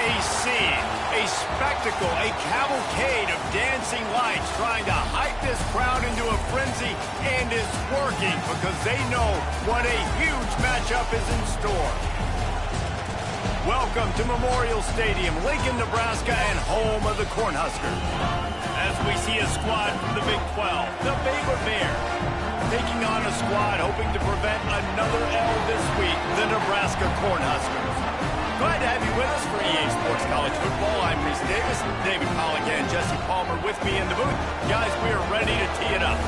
a scene, a spectacle, a cavalcade of dancing lights trying to hype this crowd into a frenzy, and it's working because they know what a huge matchup is in store. Welcome to Memorial Stadium, Lincoln, Nebraska, and home of the Cornhuskers. As we see a squad from the Big 12, the Baylor Bears, taking on a squad hoping to prevent another L this week, the Nebraska Cornhuskers. Glad to have you with us for EA Sports College Football. I'm Reese Davis, David Pollack and Jesse Palmer with me in the booth. Guys, we are ready to tee it up.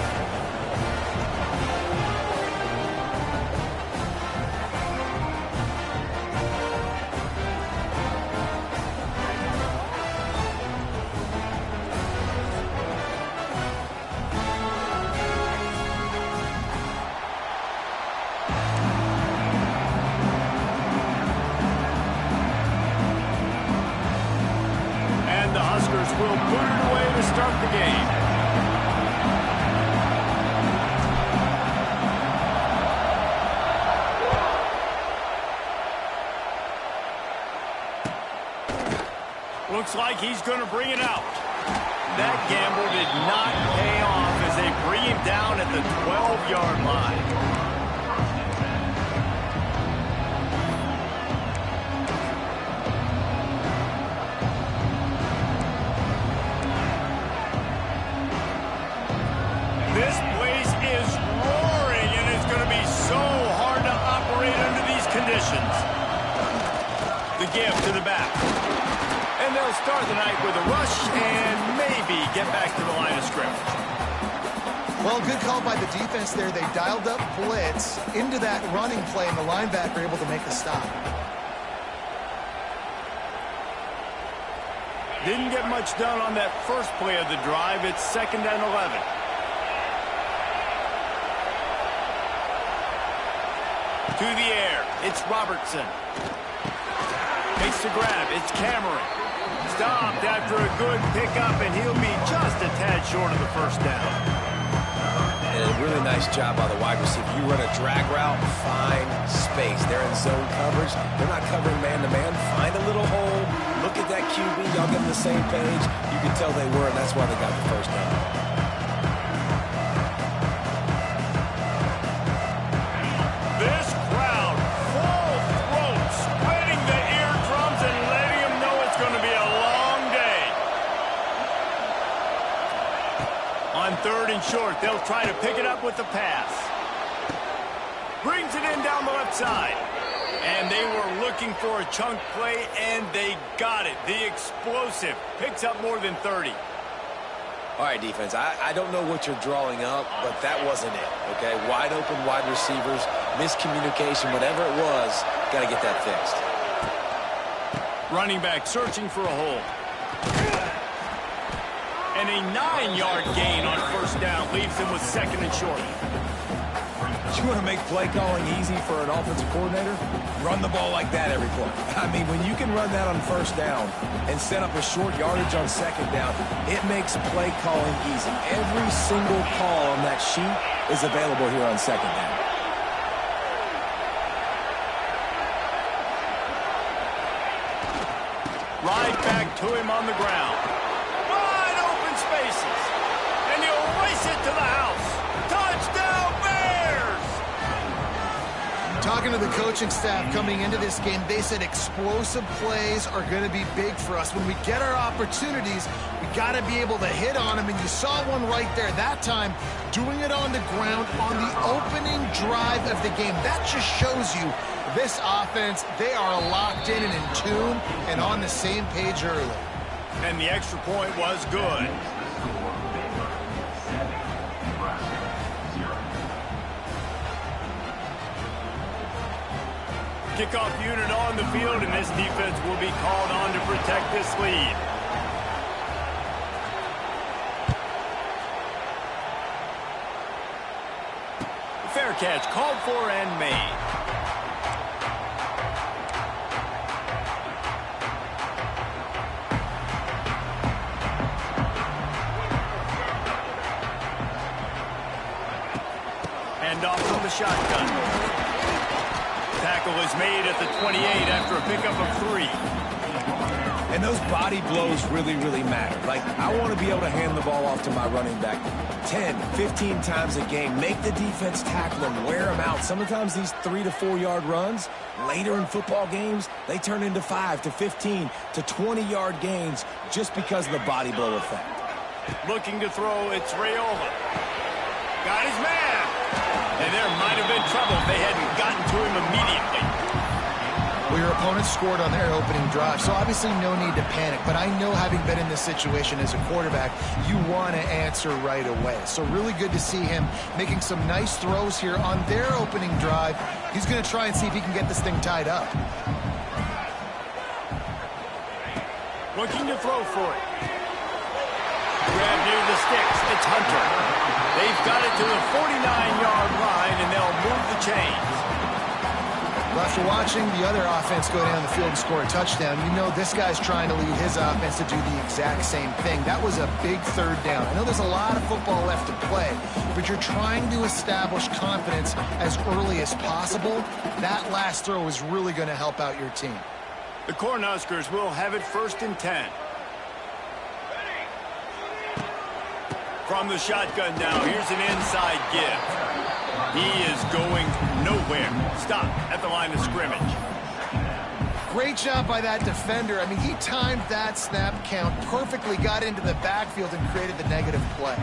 Will put it away to start the game. Looks like he's going to bring it out. That gamble did not pay off as they bring him down at the 12-yard line. This place is roaring, and it's going to be so hard to operate under these conditions. The give to the back. And they'll start the night with a rush and maybe get back to the line of scrimmage. Well, good call by the defense there. They dialed up blitz into that running play, and the linebacker able to make a stop. Didn't get much done on that first play of the drive. It's 2nd and 11. To the air, it's Robertson. Makes the grab, it's Cameron. Stopped after a good pickup, and he'll be just a tad short of the first down. And a really nice job by the wide receiver. You run a drag route, find space. They're in zone coverage. They're not covering man-to-man. Find a little hole. Look at that QB. Y'all get on the same page. You can tell they were, and that's why they got the first down. On 3rd and short, they'll try to pick it up with the pass. Brings it in down the left side. And they were looking for a chunk play, and they got it. The explosive picks up more than 30. All right, defense, I don't know what you're drawing up, but that wasn't it, okay? Wide open wide receivers, miscommunication, whatever it was, got to get that fixed. Running back searching for a hole. And a 9-yard gain on first down leaves him with 2nd and short. You want to make play calling easy for an offensive coordinator? Run the ball like that every play. I mean, when you can run that on first down and set up a short yardage on 2nd down, it makes play calling easy. Every single call on that sheet is available here on 2nd down. Right back to him on the ground. Spaces, and he'll race it to the house. Touchdown, Bears! Talking to the coaching staff coming into this game, they said explosive plays are going to be big for us. When we get our opportunities, we got to be able to hit on them, and you saw one right there that time, doing it on the ground on the opening drive of the game. That just shows you this offense, they are locked in and in tune and on the same page early. And the extra point was good. Kickoff unit on the field, and this defense will be called on to protect this lead. Fair catch called for and made. Off from the shotgun. Tackle is made at the 28 after a pickup of 3. And those body blows really, really matter. Like, I want to be able to hand the ball off to my running back 10, 15 times a game. Make the defense tackle them, wear them out. Sometimes these 3 to 4 yard runs, later in football games, they turn into 5 to 15 to 20-yard gains just because of the body blow effect. Looking to throw, it's Raiola. Got his man. And there might have been trouble if they hadn't gotten to him immediately. Well, your opponent scored on their opening drive, so obviously no need to panic. But I know, having been in this situation as a quarterback, you want to answer right away. So really good to see him making some nice throws here on their opening drive. He's going to try and see if he can get this thing tied up. Looking to throw for it. Grab near the sticks. It's Hunter. They've got it to the 49-yard line, and they'll move the chains. Well, after watching the other offense go down the field and score a touchdown, you know this guy's trying to lead his offense to do the exact same thing. That was a big third down. I know there's a lot of football left to play, but you're trying to establish confidence as early as possible. That last throw is really going to help out your team. The Cornhuskers will have it 1st and 10. From the shotgun now, here's an inside give. He is going nowhere. Stop at the line of scrimmage. Great job by that defender. I mean, he timed that snap count perfectly, got into the backfield and created the negative play.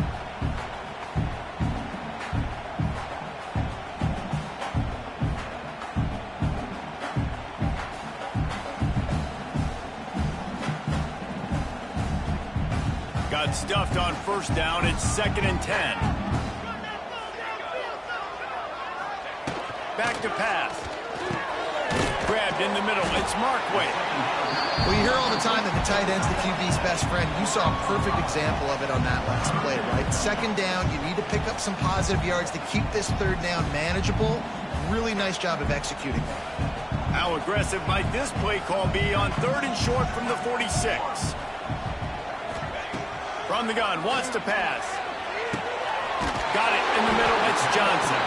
Got stuffed on 1st down. It's 2nd and 10. Back to pass. Grabbed in the middle. It's Markway. Well, you hear all the time that the tight end's the QB's best friend. You saw a perfect example of it on that last play, right? 2nd down, you need to pick up some positive yards to keep this 3rd down manageable. Really nice job of executing that. How aggressive might this play call be on 3rd and short from the 46? From the gun, wants to pass. Got it in the middle. It's Johnson.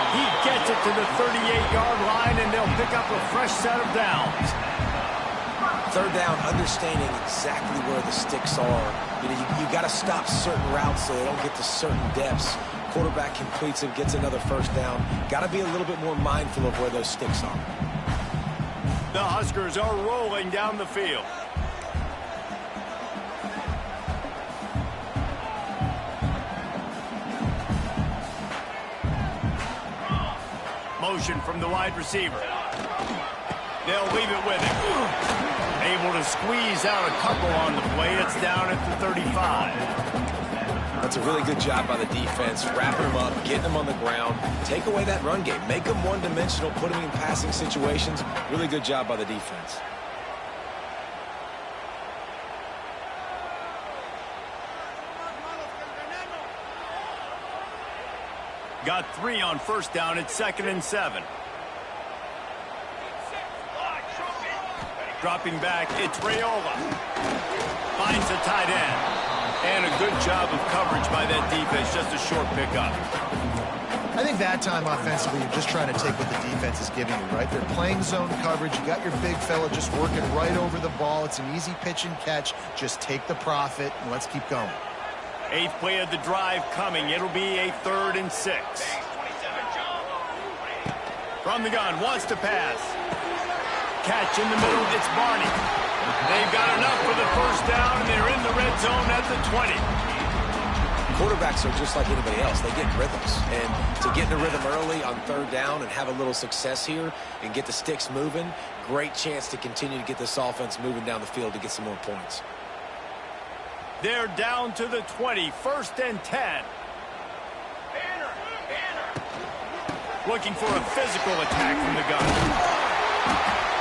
He gets it to the 38-yard line, and they'll pick up a fresh set of downs. 3rd down, understanding exactly where the sticks are. You know, you got to stop certain routes so they don't get to certain depths. Quarterback completes it, gets another 1st down. Got to be a little bit more mindful of where those sticks are. The Huskers are rolling down the field. Motion from the wide receiver. They'll leave it with him. Able to squeeze out a couple on the play. It's down at the 35. That's a really good job by the defense, wrapping them up, getting them on the ground. Take away that run game. Make them one-dimensional, put them in passing situations. Really good job by the defense. Got 3 on 1st down. It's 2nd and 7. Dropping back, it's Raiola. Finds a tight end. And a good job of coverage by that defense. Just a short pickup. I think that time offensively, you're just trying to take what the defense is giving you, right? They're playing zone coverage. You got your big fella just working right over the ball. It's an easy pitch and catch. Just take the profit and let's keep going. 8th play of the drive coming. It'll be a 3rd and 6. From the gun, wants to pass. Catch in the middle, it's Barney. They've got enough for the 1st down, and they're in the red zone at the 20. Quarterbacks are just like anybody else. They get rhythms. And to get in the rhythm early on 3rd down and have a little success here and get the sticks moving, great chance to continue to get this offense moving down the field to get some more points. They're down to the 20, 1st and 10. Looking for a physical attack from the gun.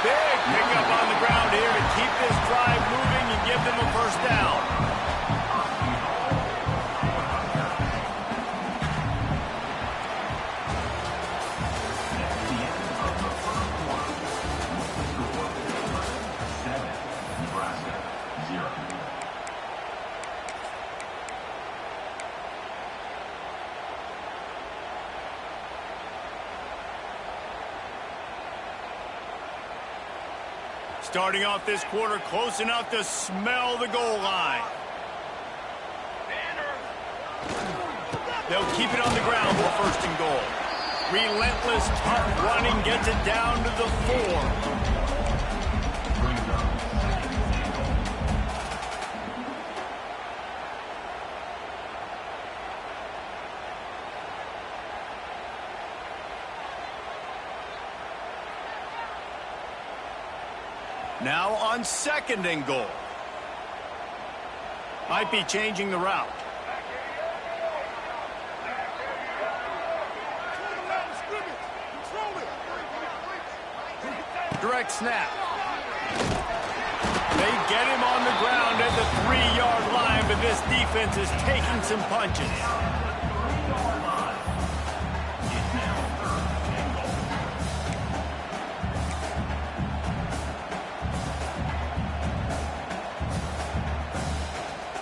Big pickup on the ground here to keep this drive moving and give them a 1st down. Starting off this quarter close enough to smell the goal line. They'll keep it on the ground for first and goal. Relentless, tough running gets it down to the 4. Now on second and goal. Might be changing the route. Direct snap. They get him on the ground at the 3-yard line, but this defense is taking some punches.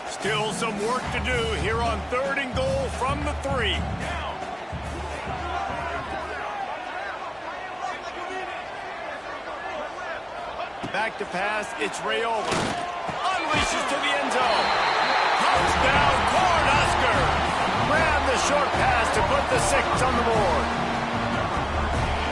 Still some work to do here on third and goal from the 3. Back to pass, it's Raiola. Unleashes to the end zone. Touchdown, Cornhuskers! Grab the short pass to put the 6 on the board.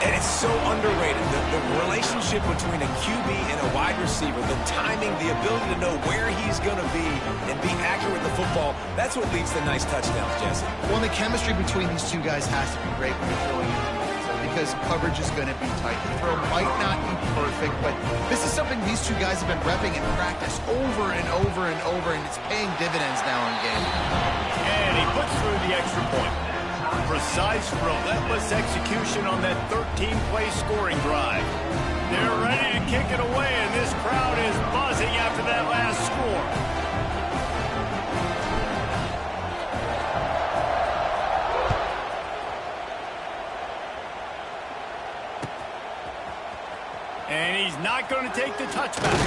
And it's so underrated, the relationship between a QB and a wide receiver, the timing, the ability to know where he's going to be and be accurate with the football, that's what leads to nice touchdowns, Jesse. Well, the chemistry between these two guys has to be great when you're throwing in because coverage is going to be tight. The throw might not be perfect, but this is something these two guys have been repping in practice over and over and over, and it's paying dividends now in game. And he puts through the extra point. Precise, relentless execution on that 13-play scoring drive. They're ready to kick it away, and this crowd is buzzing after that last score. And he's not going to take the touchback.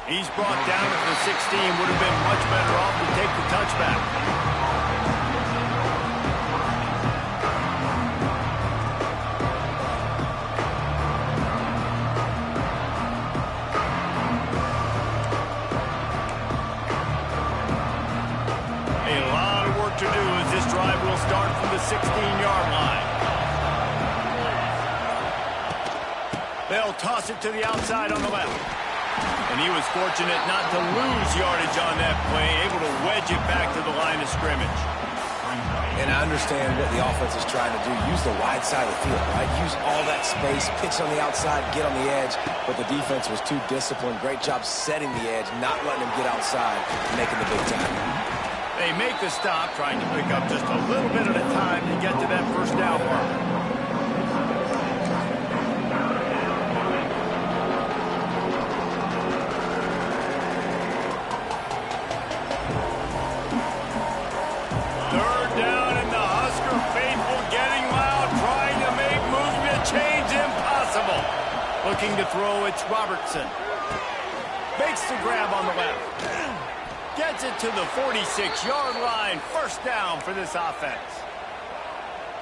He's brought down at the 16. Would have been much better off to take the touchback. To do as this drive will start from the 16-yard line. They'll toss it to the outside on the left. And he was fortunate not to lose yardage on that play, able to wedge it back to the line of scrimmage. And I understand what the offense is trying to do. Use the wide side of the field, right? Use all that space, pitch on the outside, get on the edge. But the defense was too disciplined. Great job setting the edge, not letting him get outside, making the big tackle. They make the stop, trying to pick up just a little bit at a time to get to that first down mark. Third down, and the Husker faithful getting loud, trying to make movement change impossible. Looking to throw, it's Robertson. Makes the grab on the left. Gets it to the 46-yard line. First down for this offense.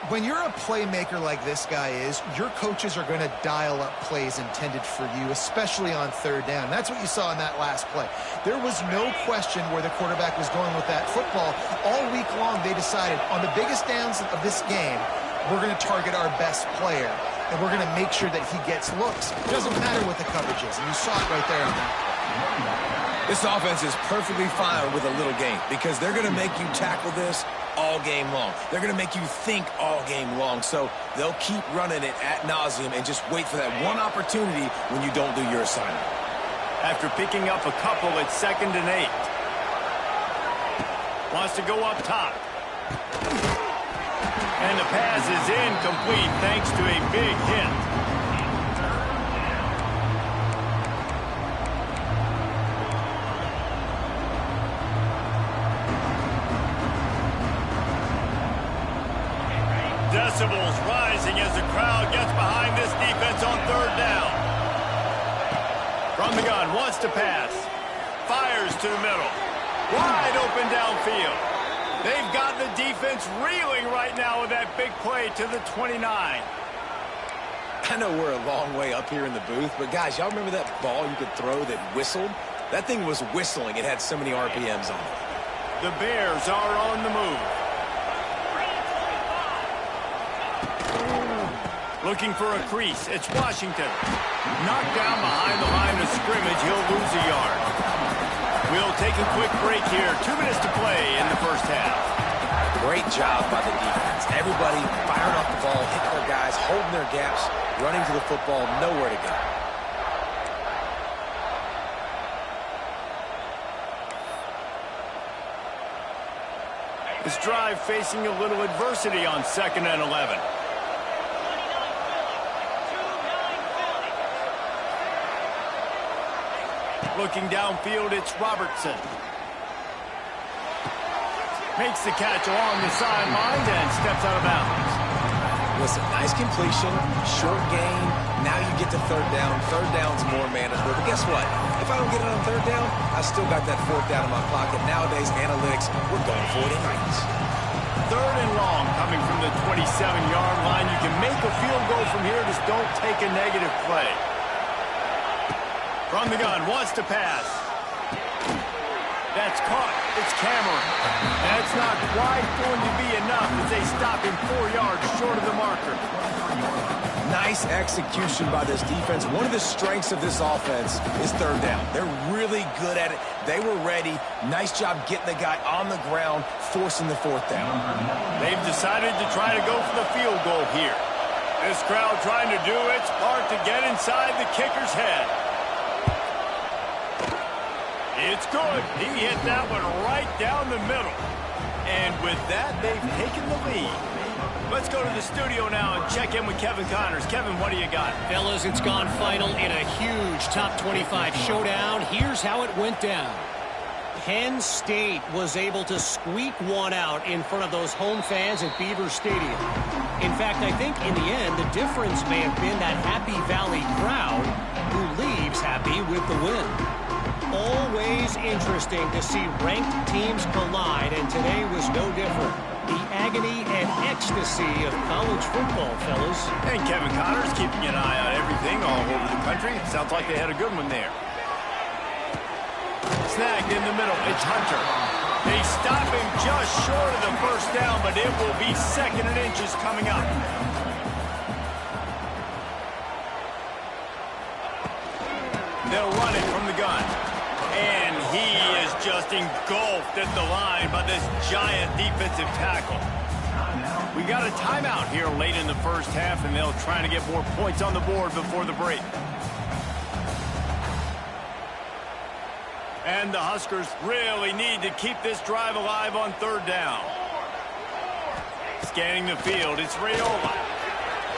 When you're a playmaker like this guy is, your coaches are going to dial up plays intended for you, especially on third down. That's what you saw in that last play. There was no question where the quarterback was going with that football. All week long, they decided on the biggest downs of this game, we're going to target our best player, and we're going to make sure that he gets looks. It doesn't matter what the coverage is, and you saw it right there on that. This offense is perfectly fine with a little game because they're going to make you tackle this all game long. They're going to make you think all game long. So they'll keep running it ad nauseum and just wait for that one opportunity when you don't do your assignment. After picking up a couple, it's 2nd and 8. Wants to go up top. And the pass is incomplete thanks to a big hit. Decibels rising as the crowd gets behind this defense on third down. From the gun, wants to pass. Fires to the middle. Wide open downfield. They've got the defense reeling right now with that big play to the 29. I know we're a long way up here in the booth, but guys, y'all remember that ball you could throw that whistled? That thing was whistling. It had so many RPMs on it. The Bears are on the move. Looking for a crease. It's Washington. Knocked down behind the line of scrimmage. He'll lose a yard. We'll take a quick break here. 2 minutes to play in the first half. Great job by the defense. Everybody firing off the ball, hitting their guys, holding their gaps, running to the football, nowhere to go. This drive facing a little adversity on 2nd and 11. Looking downfield, it's Robertson. Makes the catch along the sidelines and steps out of bounds. Listen, nice completion, short gain. Now you get to 3rd down. 3rd down's more manageable. But guess what? If I don't get it on 3rd down, I still got that 4th down in my pocket. Nowadays, analytics, we're going for it anyways. 3rd and long coming from the 27-yard line. You can make a field goal from here. Just don't take a negative play. From the gun, wants to pass. That's caught. It's Cameron. That's not quite going to be enough as they stop him 4 yards short of the marker. Nice execution by this defense. One of the strengths of this offense is 3rd down. They're really good at it. They were ready. Nice job getting the guy on the ground, forcing the 4th down. They've decided to try to go for the field goal here. This crowd trying to do its part to get inside the kicker's head. It's good. He hit that one right down the middle. And with that, they've taken the lead. Let's go to the studio now and check in with Kevin Connors. Kevin, what do you got? Fellas, it's gone final in a huge top 25 showdown. Here's how it went down. Penn State was able to squeak one out in front of those home fans at Beaver Stadium. In fact, I think in the end, the difference may have been that Happy Valley crowd who leaves happy with the win. Always interesting to see ranked teams collide, and today was no different. The agony and ecstasy of college football, fellas. And Kevin Connors keeping an eye on everything all over the country. Sounds like they had a good one there. Snagged in the middle. It's Hunter. They stop him just short of the 1st down, but it will be 2nd and inches coming up. They'll run it from the gun. And he is just engulfed at the line by this giant defensive tackle. We got a timeout here late in the first half, and they'll try to get more points on the board before the break. And the Huskers really need to keep this drive alive on 3rd down. Scanning the field, it's Raiola.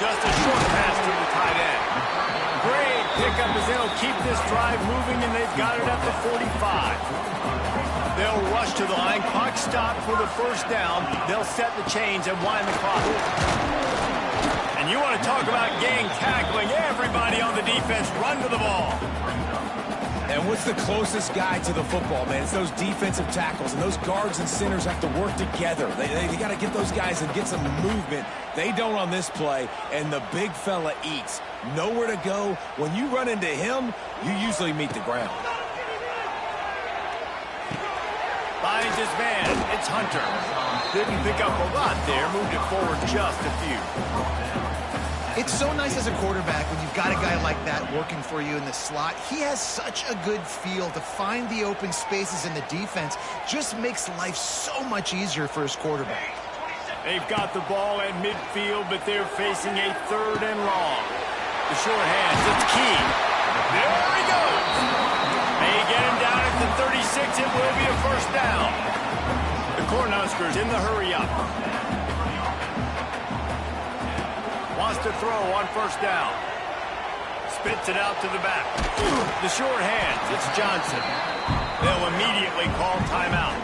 Just a short pass to the tight end. Great pickup as they'll keep this drive moving, and they've got it at the 45. They'll rush to the line. Clock stopped for the 1st down. They'll set the chains and wind the clock. And you want to talk about gang tackling. Everybody on the defense run to the ball. And what's the closest guy to the football, man? It's those defensive tackles, and those guards and centers have to work together. They got to get those guys and get some movement. They don't on this play, and the big fella eats. Nowhere to go. When you run into him, you usually meet the ground. Finds his man. It's Hunter. Didn't pick up a lot there. Moved it forward just a few. It's so nice as a quarterback when you've got a guy like that working for you in the slot. He has such a good feel to find the open spaces in the defense. Just makes life so much easier for his quarterback. They've got the ball at midfield, but they're facing a 3rd and long. The short hands, it's Key. There he goes. They get him down at the 36. It will be a 1st down. The Cornhuskers in the hurry up. Wants to throw on 1st down. Spits it out to the back. The short hands, it's Johnson. They'll immediately call timeout.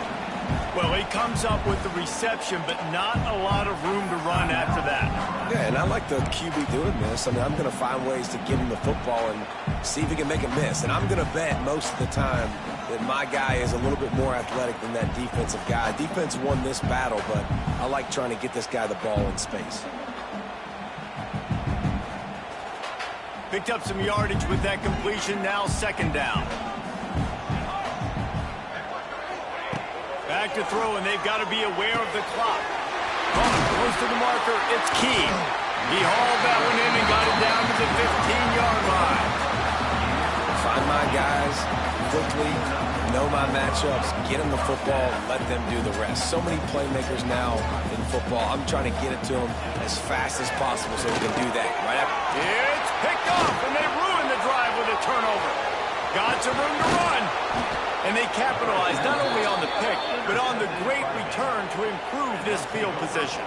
Well, he comes up with the reception, but not a lot of room to run after that. Yeah, and I like the QB doing this. I mean, I'm going to find ways to give him the football and see if he can make a miss. And I'm going to bet most of the time that my guy is a little bit more athletic than that defensive guy. Defense won this battle, but I like trying to get this guy the ball in space. Picked up some yardage with that completion, now second down. Back to throw, and they've got to be aware of the clock. Close to the marker, it's Key. He hauled that one in and got it down to the 15-yard line. Find my guys quickly, know my matchups, get them the football, let them do the rest. So many playmakers now in football. I'm trying to get it to them as fast as possible so we can do that. Right after. It's picked off, and they ruined the drive with a turnover. Got some room to run. And they capitalized not only on the pick, but on the great return to improve this field position.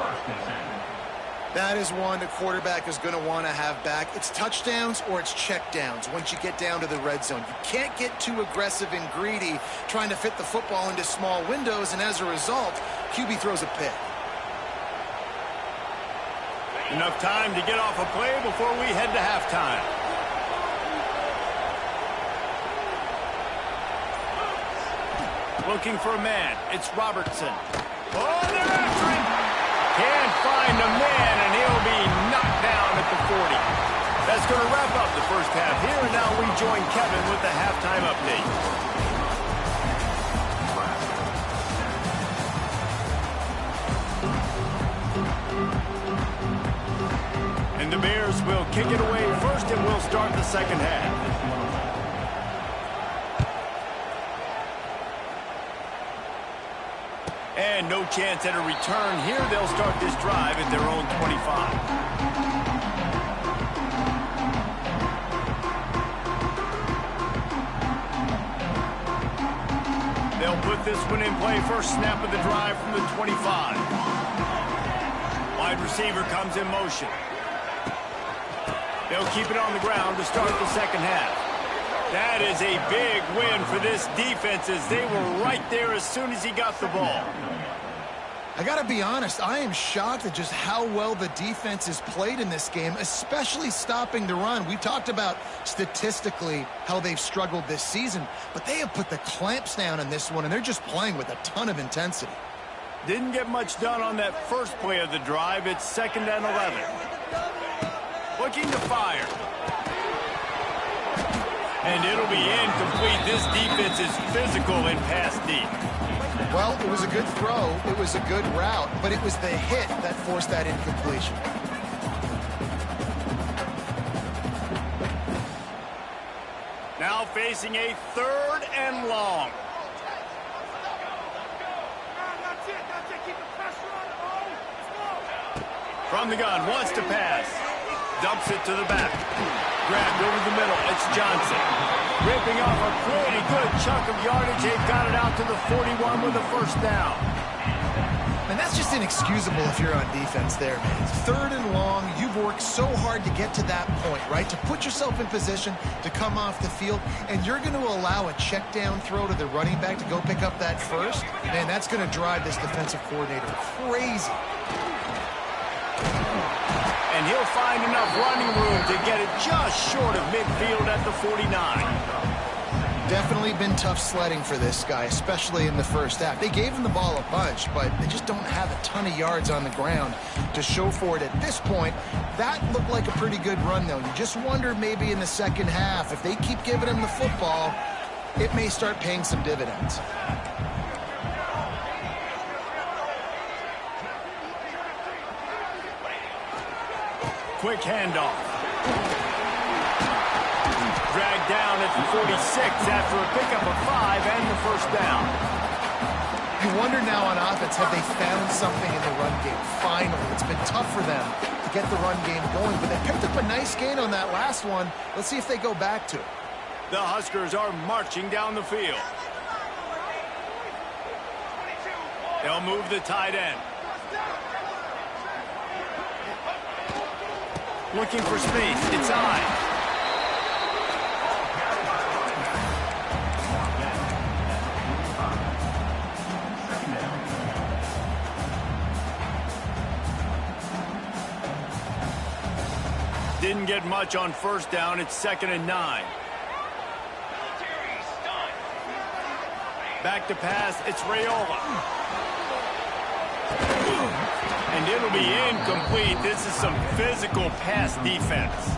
That is one the quarterback is going to want to have back. It's touchdowns or it's checkdowns once you get down to the red zone. You can't get too aggressive and greedy trying to fit the football into small windows, and as a result, QB throws a pick. Enough time to get off a play before we head to halftime. Looking for a man. It's Robertson. Oh, they're after him. Can't find a man, and he'll be knocked down at the 40. That's going to wrap up the first half here, and now we join Kevin with the halftime update. And the Bears will kick it away first, and we'll start the second half. And no chance at a return here. They'll start this drive at their own 25. They'll put this one in play. First snap of the drive from the 25. Wide receiver comes in motion. They'll keep it on the ground to start the second half. That is a big win for this defense as they were right there as soon as he got the ball. I got to be honest, I am shocked at just how well the defense has played in this game, especially stopping the run. We talked about statistically how they've struggled this season, but they have put the clamps down in this one, and they're just playing with a ton of intensity. Didn't get much done on that first play of the drive. It's 2nd and 11. Looking to fire. And it'll be incomplete. This defense is physical and pass deep. Well, it was a good throw. It was a good route, but it was the hit that forced that incompletion. Now facing a 3rd and long. From the gun, wants to pass. Dumps it to the back. Grabbed over the middle. It's Johnson. Ripping off a pretty good chunk of yardage. They've got it out to the 41 with a first down. And that's just inexcusable if you're on defense there, man. 3rd and long. You've worked so hard to get to that point, right? To put yourself in position to come off the field, and you're going to allow a check down throw to the running back to go pick up that first? Man, that's going to drive this defensive coordinator crazy. And he'll find enough running room to get it just short of midfield at the 49. Definitely been tough sledding for this guy, especially in the first half. They gave him the ball a bunch, but they just don't have a ton of yards on the ground to show for it at this point. That looked like a pretty good run, though. You just wonder maybe in the second half, if they keep giving him the football, it may start paying some dividends. Quick handoff. Dragged down at the 46 after a pickup of 5 and the first down. You wonder now on offense, have they found something in the run game? Finally, it's been tough for them to get the run game going, but they picked up a nice gain on that last one. Let's see if they go back to it. The Huskers are marching down the field. They'll move the tight end. Looking for space. It's high. Didn't get much on first down. It's 2nd and 9. Back to pass. It's Raiola. And it'll be incomplete. This is some physical pass defense.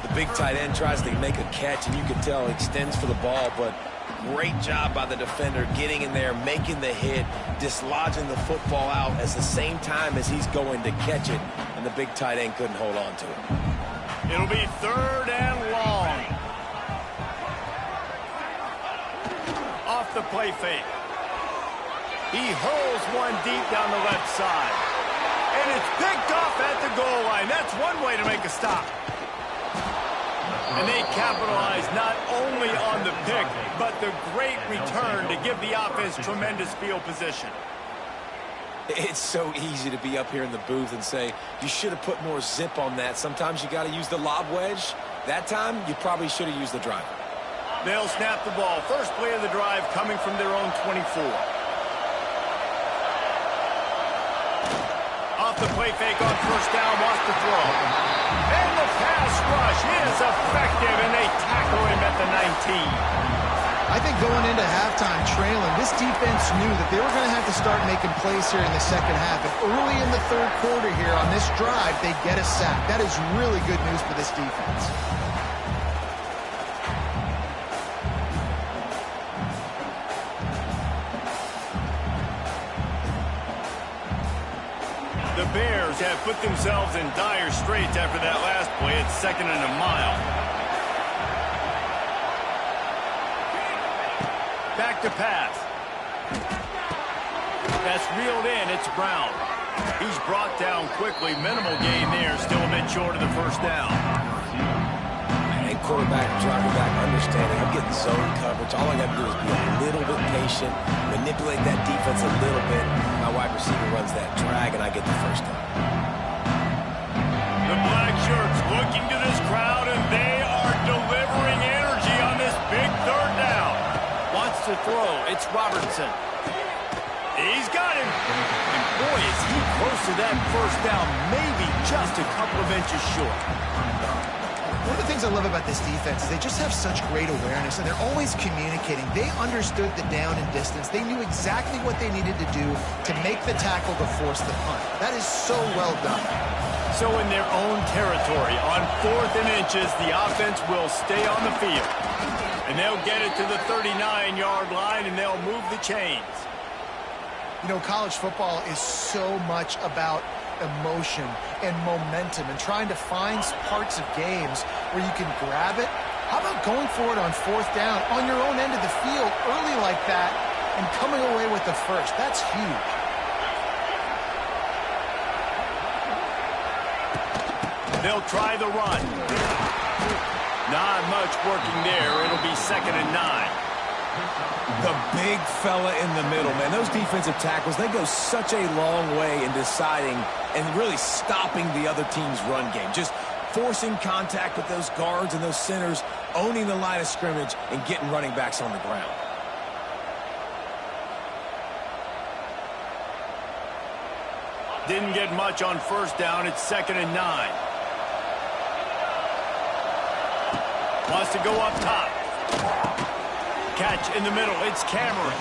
The big tight end tries to make a catch, and you can tell he extends for the ball, but great job by the defender getting in there, making the hit, dislodging the football out at the same time as he's going to catch it, and the big tight end couldn't hold on to it. It'll be 3rd and long. Off the play fake. He hurls one deep down the left side. And it's picked off at the goal line. That's one way to make a stop. And they capitalize not only on the pick, but the great return to give the offense tremendous field position. It's so easy to be up here in the booth and say, you should have put more zip on that. Sometimes you got to use the lob wedge. That time, you probably should have used the driver. They'll snap the ball. First play of the drive coming from their own 24. Off the play fake on 1st down, wants to throw. And the pass rush is effective, and they tackle him at the 19. I think going into halftime trailing, this defense knew that they were going to have to start making plays here in the second half. And early in the 3rd quarter here on this drive, they get a sack. That is really good news for this defense. The Bears have put themselves in dire straits after that last play. It's 2nd and a mile. Back to pass. That's reeled in. It's Brown. He's brought down quickly. Minimal gain there. Still a bit short of the 1st down. And quarterback, driving back, understanding. I'm getting zone coverage. All I got to do is be a little bit patient, manipulate that defense a little bit. My wide receiver runs that drag, and I get the 1st down. The black shirts looking to this crowd, and they are delivering energy on this big 3rd down. Wants to throw. It's Robertson. He's got him. And boy, is he close to that 1st down, maybe just a couple of inches short. One of the things I love about this defense is they just have such great awareness, and they're always communicating. They understood the down and distance. They knew exactly what they needed to do to make the tackle to force the punt. That is so well done. So in their own territory, on 4th and inches, the offense will stay on the field. And they'll get it to the 39-yard line, and they'll move the chains. You know, college football is so much about emotion and momentum and trying to find parts of games where you can grab it. How about going for it on 4th down on your own end of the field early like that and coming away with the 1st? That's huge. They'll try the run. Not much working there. It'll be 2nd and 9. The big fella in the middle, man. Those defensive tackles, they go such a long way in deciding and really stopping the other team's run game. Just forcing contact with those guards and those centers, owning the line of scrimmage, and getting running backs on the ground. Didn't get much on 1st down. It's 2nd and 9. Wants to go up top. Catch in the middle. It's Cameron.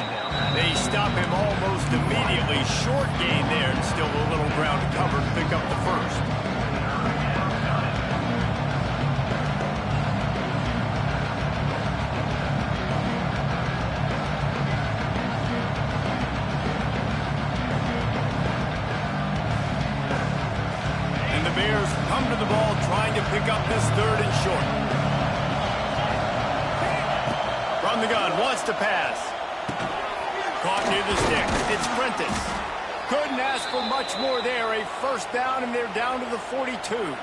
They stop him almost immediately. Short gain there, and still a little ground to cover to pick up the 1st. And the Bears come to the ball trying to pick up this 3rd and short. From the gun, wants to pass. Caught near the sticks. It's Prentice. Couldn't ask for much more there. A 1st down, and they're down to the 42.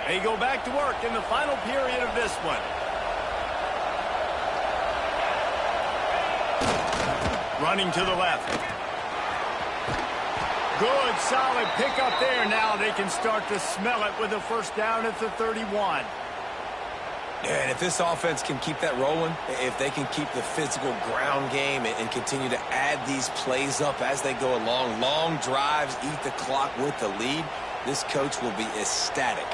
They go back to work in the final period of this one. Running to the left. Good, solid pickup there. Now they can start to smell it with a first down at the 31. And if this offense can keep that rolling, if they can keep the physical ground game and continue to add these plays up as they go along, long drives, eat the clock with the lead, this coach will be ecstatic.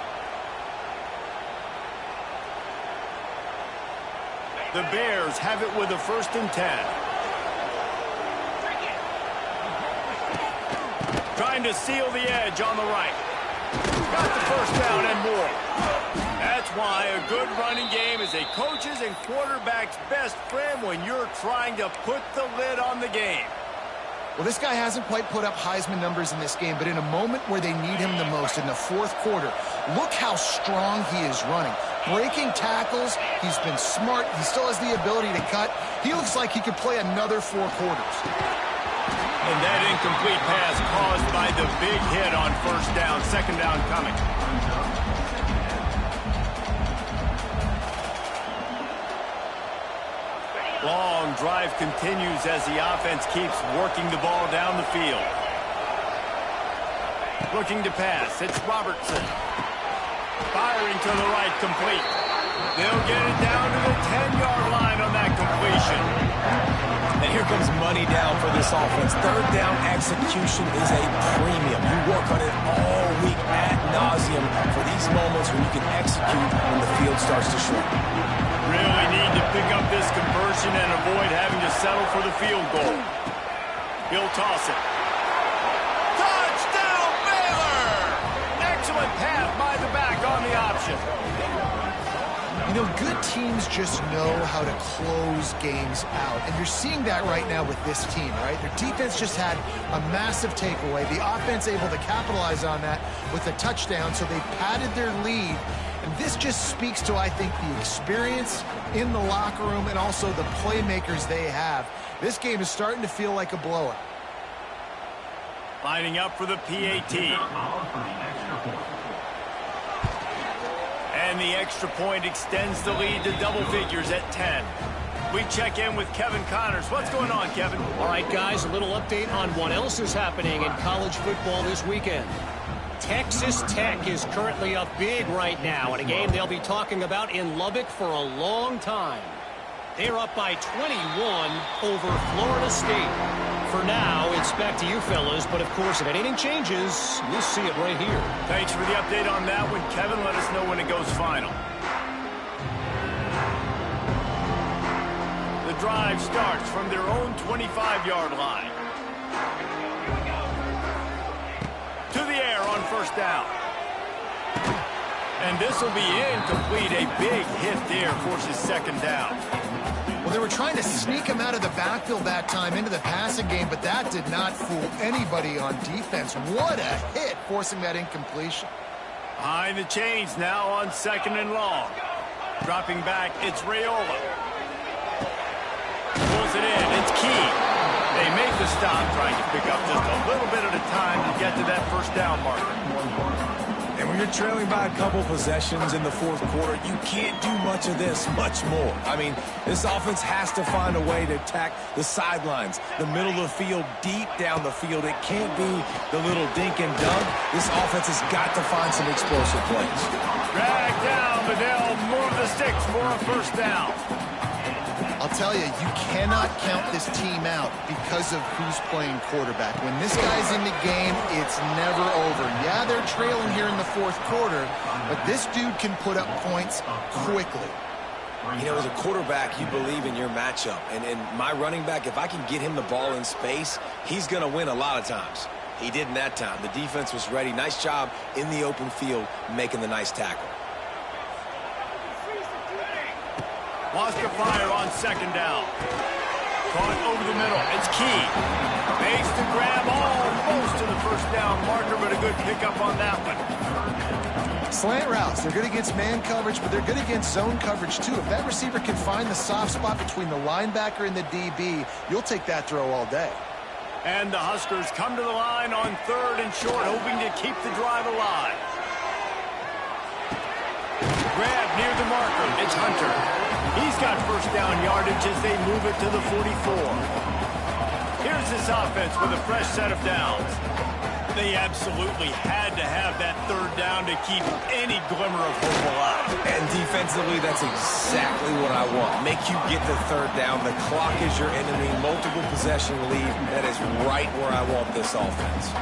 The Bears have it with a 1st and 10. Trying to seal the edge on the right. Got the first down and more. That's why a good running game is a coach's and quarterback's best friend when you're trying to put the lid on the game. Well, this guy hasn't quite put up Heisman numbers in this game, but in a moment where they need him the most, in the 4th quarter, look how strong he is running. Breaking tackles, he's been smart, he still has the ability to cut. He looks like he could play another 4 quarters. And that incomplete pass caused by the big hit on 1st down, 2nd down coming. Long drive continues as the offense keeps working the ball down the field. Looking to pass, it's Robertson. Firing to the right, complete. They'll get it down to the 10-yard line on that completion. And here comes money down for this offense. 3rd down execution is a premium. You work on it all week ad nauseum for these moments when you can execute when the field starts to shrink. Really need to pick up this conversion and avoid having to settle for the field goal. He'll toss it. Touchdown, Baylor! Excellent pass by the back on the option. You know, good teams just know how to close games out. And you're seeing that right now with this team, right? Their defense just had a massive takeaway. The offense able to capitalize on that with a touchdown, so they padded their lead. And this just speaks to, I think, the experience in the locker room and also the playmakers they have. This game is starting to feel like a blowout. Lining up for the PAT. And the extra point extends the lead to double figures at 10. We check in with Kevin Connors. What's going on, Kevin? All right, guys, a little update on what else is happening in college football this weekend. Texas Tech is currently up big right now in a game they'll be talking about in Lubbock for a long time. They're up by 21 over Florida State. For now, it's back to you fellas, but of course, if anything changes, you'll see it right here. Thanks for the update on that one, Kevin. Let us know when it goes final. The drive starts from their own 25-yard line. To the air on 1st down. And this will be incomplete. A big hit there forces 2nd down. Well, they were trying to sneak him out of the backfield that time into the passing game, but that did not fool anybody on defense. What a hit, forcing that incompletion. Behind the chains now on 2nd and long. Dropping back, it's Raiola. Pulls it in, it's Key. They make the stop, trying to pick up just a little bit at a time to get to that 1st down marker. And when you're trailing by a couple possessions in the 4th quarter, you can't do much of this, much more. I mean, this offense has to find a way to attack the sidelines, the middle of the field, deep down the field. It can't be the little dink and dunk. This offense has got to find some explosive plays. Drag down, but they'll move the sticks for a 1st down. I'll tell you, you cannot count this team out because of who's playing quarterback. When this guy's in the game, it's never over. Yeah, they're trailing here in the 4th quarter, but this dude can put up points quickly. You know, as a quarterback, you believe in your matchup. And my running back, if I can get him the ball in space, he's going to win a lot of times. He did in that time. The defense was ready. Nice job in the open field making the nice tackle. Lost a fire on 2nd down. Caught over the middle. It's Key. Makes the grab almost to the 1st down marker, but a good pickup on that one. Slant routes. They're good against man coverage, but they're good against zone coverage, too. If that receiver can find the soft spot between the linebacker and the DB, you'll take that throw all day. And the Huskers come to the line on 3rd and short, hoping to keep the drive alive. Grab near the marker. It's Hunter. He's got 1st down yardage as they move it to the 44. Here's this offense with a fresh set of downs. They absolutely had to have that third down to keep any glimmer of hope alive. And defensively, that's exactly what I want. Make you get the third down. The clock is your enemy. Multiple possession lead. That is right where I want this offense.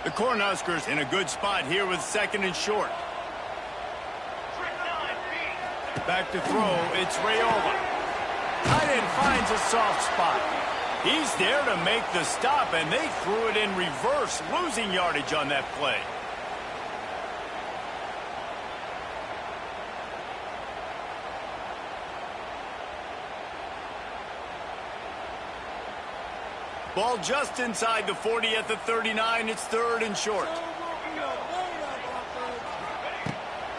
The Cornhuskers in a good spot here with 2nd and short. Back to throw, it's Raiola. Tight end finds a soft spot. He's there to make the stop, and they threw it in reverse, losing yardage on that play. Ball just inside the 40 at the 39. It's 3rd and short.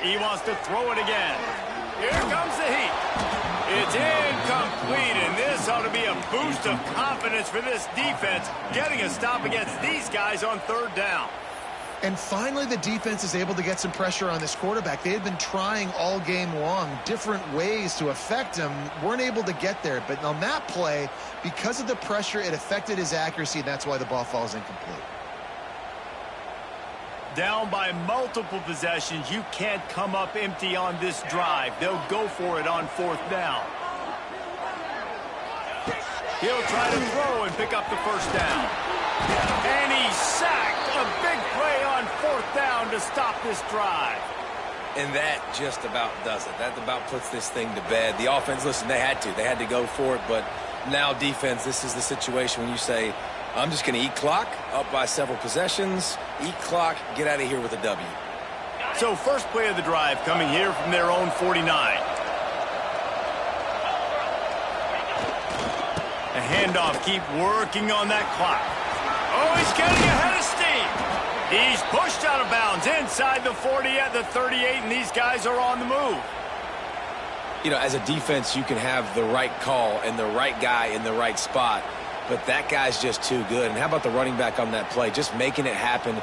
He wants to throw it again. Here comes the heat. It's incomplete, and this ought to be a boost of confidence for this defense, getting a stop against these guys on 3rd down. And finally, the defense is able to get some pressure on this quarterback. They had been trying all game long different ways to affect him, weren't able to get there. But on that play, because of the pressure, it affected his accuracy, and that's why the ball falls incomplete. Down by multiple possessions, you can't come up empty on this drive. They'll go for it on 4th down. He'll try to throw and pick up the 1st down. And he's sacked. A big play on 4th down to stop this drive. And that just about does it. That about puts this thing to bed. The offense, listen, they had to go for it. But now defense, this is the situation when you say, I'm just going to eat clock, up by several possessions, eat clock, get out of here with a W. So first play of the drive coming here from their own 49. A handoff, keep working on that clock. Oh, he's getting ahead of steam. He's pushed out of bounds inside the 40 at the 38, and these guys are on the move. You know, as a defense, you can have the right call and the right guy in the right spot, but that guy's just too good. And how about the running back on that play, just making it happen?